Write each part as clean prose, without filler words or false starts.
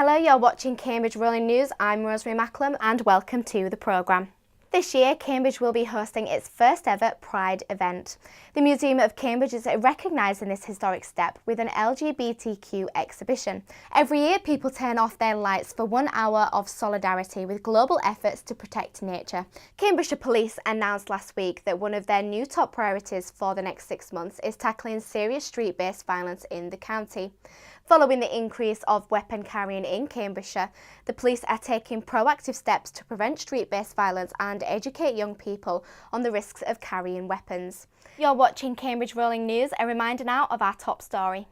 Hello, you're watching Cambridge Rolling News. I'm Rosemary Macklam and welcome to the programme. This year, Cambridge will be hosting its first ever Pride event. The Museum of Cambridge is recognising this historic step with an LGBTQ exhibition. Every year, people turn off their lights for 1 hour of solidarity with global efforts to protect nature. Cambridgeshire Police announced last week that one of their new top priorities for the next 6 months is tackling serious street-based violence in the county. Following the increase of weapon carrying in Cambridgeshire, the police are taking proactive steps to prevent street-based violence and educate young people on the risks of carrying weapons. You're watching Cambridge Rolling News. A reminder now of our top story.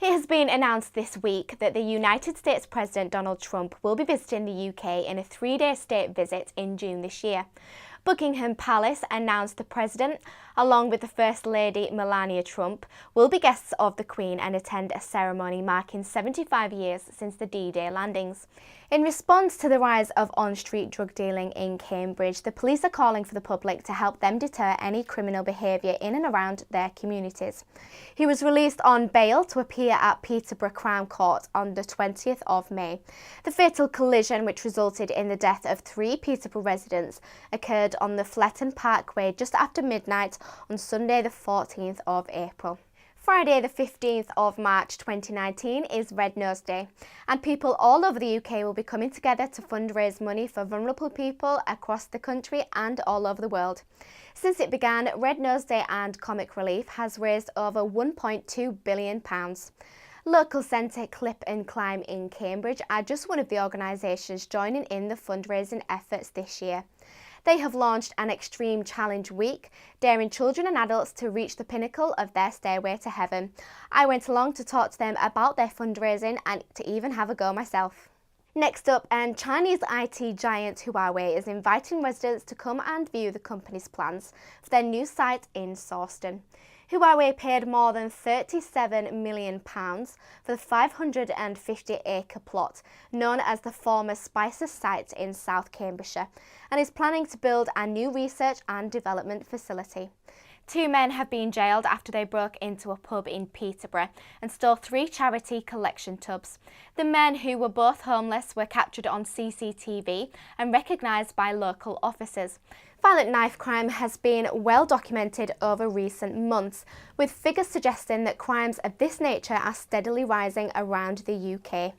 It has been announced this week that the United States President Donald Trump will be visiting the UK in a 3-day state visit in June this year. Buckingham Palace announced the President, along with the First Lady Melania Trump, will be guests of the Queen and attend a ceremony marking 75 years since the D-Day landings. In response to the rise of on-street drug dealing in Cambridge, the police are calling for the public to help them deter any criminal behaviour in and around their communities. He was released on bail to appear at Peterborough Crown Court on the 20th of May. The fatal collision, which resulted in the death of 3 Peterborough residents, occurred on the Fletton Parkway just after midnight on Sunday the 14th of April. Friday the 15th of March 2019 is Red Nose Day, and people all over the UK will be coming together to fundraise money for vulnerable people across the country and all over the world. Since it began, Red Nose Day and Comic Relief has raised over £1.2 billion. Local centre Clip and Climb in Cambridge are just one of the organisations joining in the fundraising efforts this year. They have launched an extreme challenge week, daring children and adults to reach the pinnacle of their stairway to heaven. I went along to talk to them about their fundraising and to even have a go myself. Next up, Chinese IT giant Huawei is inviting residents to come and view the company's plans for their new site in Sawston. Huawei paid more than £37 million for the 550-acre plot known as the former Spices site in South Cambridgeshire and is planning to build a new research and development facility. 2 men have been jailed after they broke into a pub in Peterborough and stole 3 charity collection tubs. The men, who were both homeless, were captured on CCTV and recognised by local officers. Violent knife crime has been well documented over recent months, with figures suggesting that crimes of this nature are steadily rising around the UK.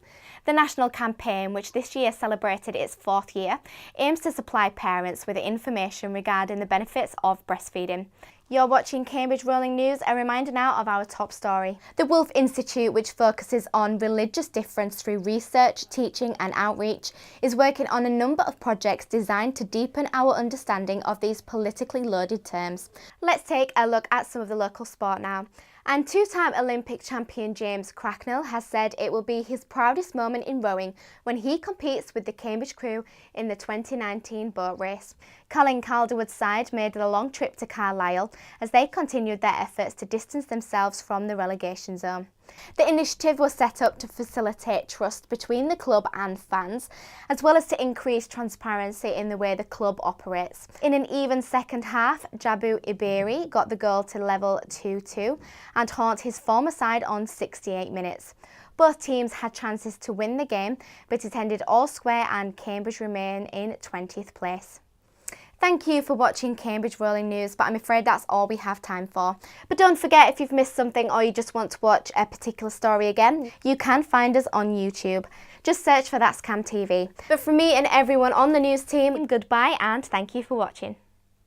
The national campaign, which this year celebrated its 4th year, aims to supply parents with information regarding the benefits of breastfeeding. You're watching Cambridge Rolling News. A reminder now of our top story. The Wolf Institute, which focuses on religious difference through research, teaching and outreach, is working on a number of projects designed to deepen our understanding of these politically loaded terms. Let's take a look at some of the local sport now. And 2-time Olympic champion James Cracknell has said it will be his proudest moment in rowing when he competes with the Cambridge crew in the 2019 boat race. Colin Calderwood's side made the long trip to Carlisle as they continued their efforts to distance themselves from the relegation zone. The initiative was set up to facilitate trust between the club and fans, as well as to increase transparency in the way the club operates. In an even second half, Jabu Iberi got the goal to level 2-2 and haunt his former side on 68 minutes. Both teams had chances to win the game, but it ended all square and Cambridge remain in 20th place. Thank you for watching Cambridge Rolling News, but I'm afraid that's all we have time for. But don't forget, if you've missed something or you just want to watch a particular story again, you can find us on YouTube. Just search for That's Cam TV. But from me and everyone on the news team, goodbye and thank you for watching.